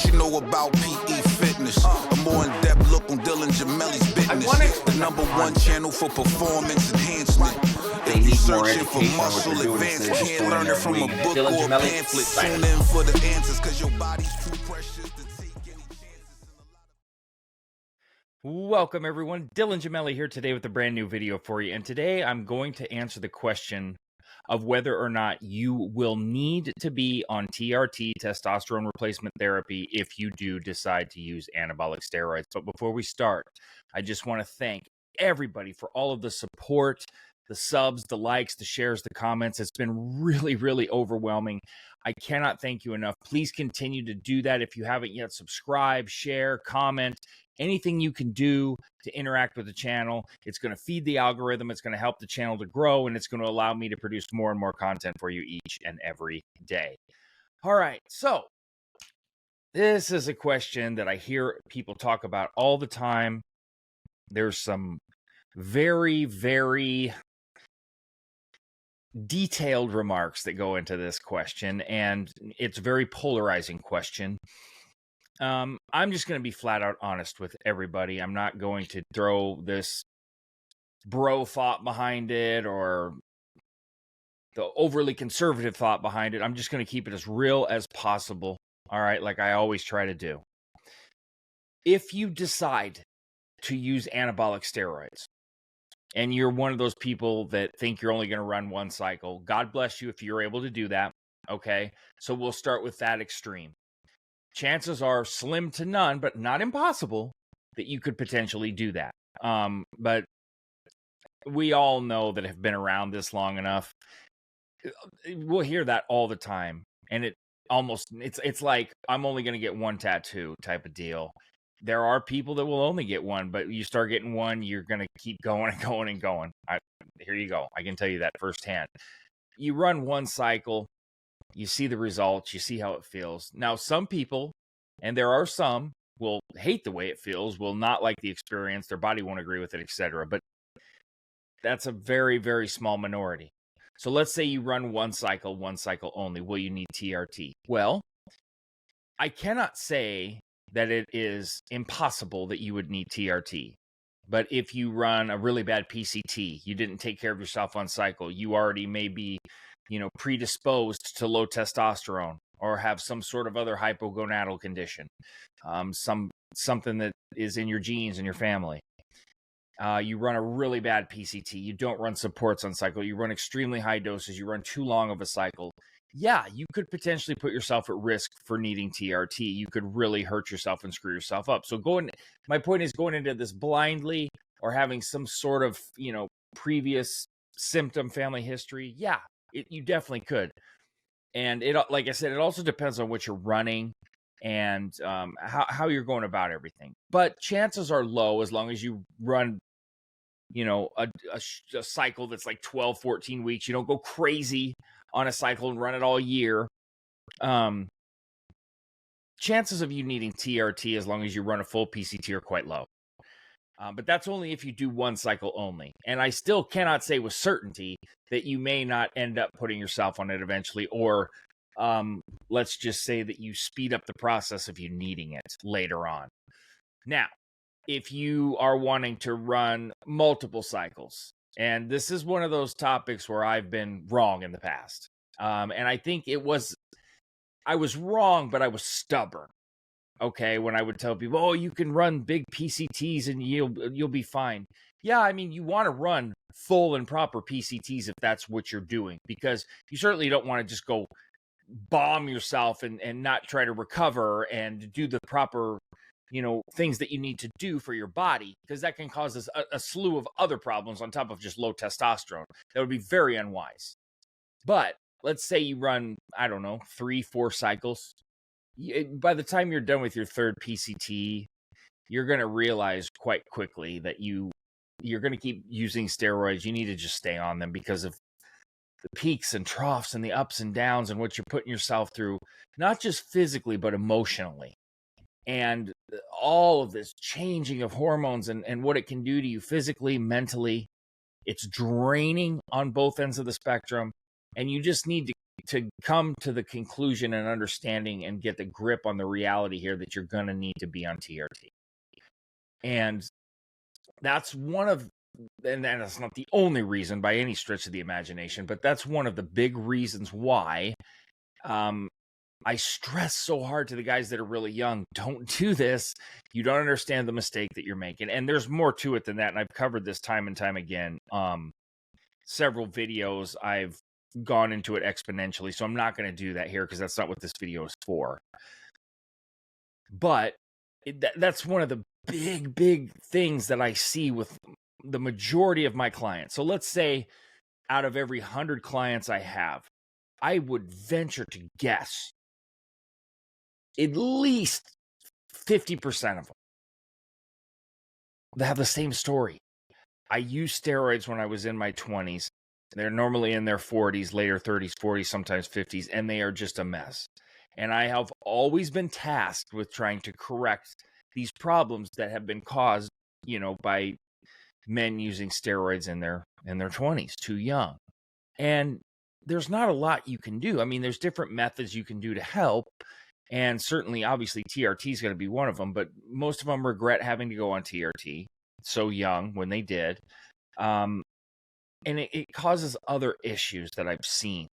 you know about PE fitness. A more in-depth look on Gemelli's business. The #1 channel for performance enhancement. They If you need more searching for education on what muscle they're doing advance, instead of just can't going in learn there it from a and winging it. book Dylan or a Gemelli, pamphlet. sign Tune it. in for the answers, cause your body's too precious to take any chances. Welcome everyone, Dylan Gemelli here today with a brand new video for you, and today I'm going to answer the question of whether or not you will need to be on TRT, testosterone replacement therapy, if you do decide to use anabolic steroids. But before we start, I just want to thank everybody for all of the support, the subs, the likes, the shares, the comments. It's been really overwhelming. I cannot thank you enough. Please continue to do that. If you haven't yet, subscribe, share, comment, anything you can do to interact with the channel. It's going to feed the algorithm. It's going to help the channel to grow, and it's going to allow me to produce more and more content for you each and every day. All right, so this is a question that I hear people talk about all the time. There's some very detailed remarks that go into this question, and it's a very polarizing question. I'm just going to be flat out honest with everybody. I'm not going to throw this bro thought behind it or the overly conservative thought behind it. I'm just going to keep it as real as possible. All right, like I always try to do. If you decide to use anabolic steroids, and you're one of those people that think you're only going to run one cycle, God bless you if you're able to do that, okay? So we'll start with that extreme. Chances are slim to none, but not impossible, that you could potentially do that. But we all know that have been around this long enough. We'll hear that all the time. And it's like, I'm only going to get one tattoo type of deal. There are people that will only get one, but you start getting one, you're going to keep going and going and going. Here you go. I can tell you that firsthand. You run one cycle, you see the results, you see how it feels. Now, some people, and there are some, will hate the way it feels, will not like the experience, their body won't agree with it, etc. But that's a very small minority. So let's say you run one cycle only. Will you need TRT? Well, I cannot say that it is impossible that you would need TRT. But if you run a really bad PCT, you didn't take care of yourself on cycle, you already may be, predisposed to low testosterone or have some sort of other hypogonadal condition, something that is in your genes in your family. You run a really bad PCT, you don't run supports on cycle, you run extremely high doses, you run too long of a cycle. Yeah, you could potentially put yourself at risk for needing TRT. You could really hurt yourself and screw yourself up. So my point is going into this blindly or having some sort of, previous symptom family history. Yeah, you definitely could. And it, like I said, it also depends on what you're running and how you're going about everything. But chances are low, as long as you run, a cycle that's like 12, 14 weeks. You don't go crazy on a cycle and run it all year. Chances of you needing TRT as long as you run a full PCT are quite low. But that's only if you do one cycle only. And I still cannot say with certainty that you may not end up putting yourself on it eventually, or let's just say that you speed up the process of you needing it later on. Now, if you are wanting to run multiple cycles, and this is one of those topics where I've been wrong in the past. And I think I was wrong, but I was stubborn. Okay, when I would tell people, oh, you can run big PCTs and you'll be fine. Yeah, I mean, you want to run full and proper PCTs if that's what you're doing, because you certainly don't want to just go bomb yourself and not try to recover and do the proper things that you need to do for your body, because that can cause a slew of other problems on top of just low testosterone. That would be very unwise. But let's say you run, I don't know, 3-4 cycles. By the time you're done with your third PCT, you're going to realize quite quickly that you're going to keep using steroids. You need to just stay on them because of the peaks and troughs and the ups and downs and what you're putting yourself through, not just physically, but emotionally. And all of this changing of hormones and what it can do to you physically, mentally, it's draining on both ends of the spectrum. And you just need to to come to the conclusion and understanding and get the grip on the reality here that you're going to need to be on TRT. And that's one of, and that's not the only reason by any stretch of the imagination, but that's one of the big reasons why I stress so hard to the guys that are really young, don't do this. You don't understand the mistake that you're making. And there's more to it than that. And I've covered this time and time again. Several videos, I've gone into it exponentially. So I'm not going to do that here because that's not what this video is for. But that's one of the big things that I see with the majority of my clients. So let's say out of every 100 clients I have, I would venture to guess at least 50% of them they have the same story. I used steroids when I was in my 20s. They're normally in their 40s, later 30s, 40s, sometimes 50s, and they are just a mess. And I have always been tasked with trying to correct these problems that have been caused, by men using steroids in their 20s, too young. And there's not a lot you can do. I mean, there's different methods you can do to help. And certainly, obviously, TRT is going to be one of them. But most of them regret having to go on TRT so young when they did. And it causes other issues that I've seen.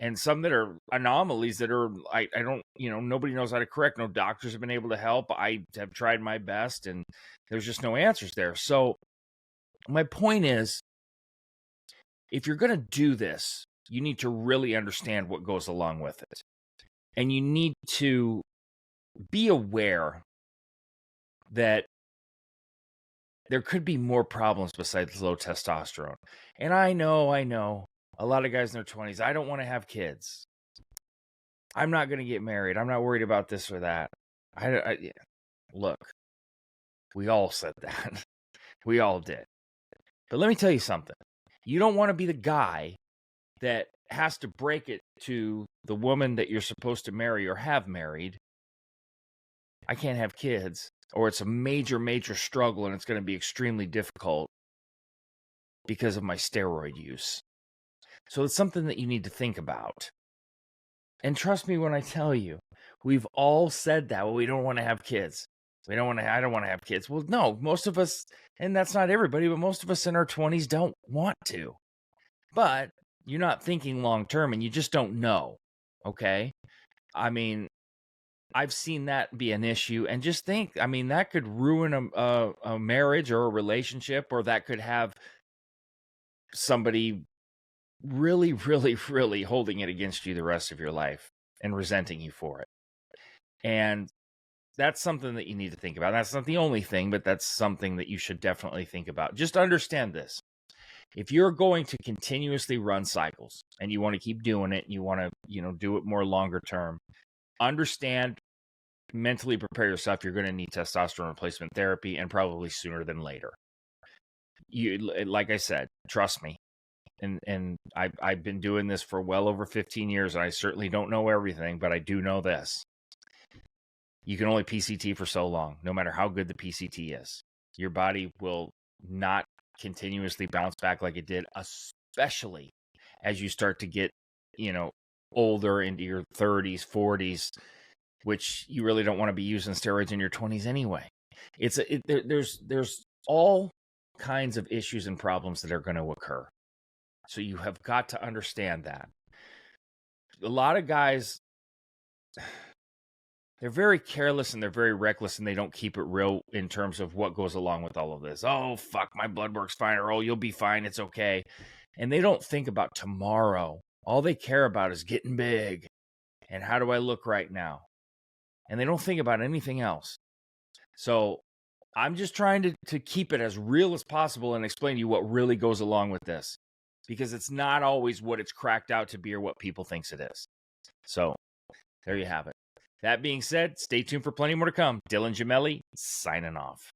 And some that are anomalies that are, I don't, nobody knows how to correct. No doctors have been able to help. I have tried my best, and there's just no answers there. So my point is, if you're going to do this, you need to really understand what goes along with it. And you need to be aware that there could be more problems besides low testosterone. And I know, a lot of guys in their 20s, I don't want to have kids. I'm not going to get married. I'm not worried about this or that. Look, we all said that. We all did. But let me tell you something. You don't want to be the guy that has to break it to the woman that you're supposed to marry or have married. I can't have kids, or it's a major struggle and it's going to be extremely difficult because of my steroid use. So it's something that you need to think about. And trust me when I tell you, we've all said that. Well, we don't want to have kids. I don't want to have kids. Well, no, most of us, and that's not everybody, but most of us in our 20s don't want to. But you're not thinking long term, and you just don't know. Okay? I mean, I've seen that be an issue, and just think, I mean, that could ruin a marriage or a relationship, or that could have somebody really holding it against you the rest of your life and resenting you for it. And that's something that you need to think about. That's not the only thing, but that's something that you should definitely think about. Just understand this. If you're going to continuously run cycles and you want to keep doing it, and you want to, do it more longer term, understand, mentally prepare yourself. You're going to need testosterone replacement therapy, and probably sooner than later. Like I said, trust me. And I've been doing this for well over 15 years, and I certainly don't know everything, but I do know this. You can only PCT for so long, no matter how good the PCT is. Your body will not continuously bounce back like it did, especially as you start to get, older into your 30s, 40s, which you really don't want to be using steroids in your 20s anyway. There's all kinds of issues and problems that are going to occur. So you have got to understand that. A lot of guys, they're very careless and they're very reckless, and they don't keep it real in terms of what goes along with all of this. Oh, fuck, my blood work's fine, or oh, you'll be fine, it's okay. And they don't think about tomorrow. All they care about is getting big and how do I look right now? And they don't think about anything else. So I'm just trying to keep it as real as possible and explain to you what really goes along with this, because it's not always what it's cracked out to be or what people thinks it is. So there you have it. That being said, stay tuned for plenty more to come. Dylan Gemelli, signing off.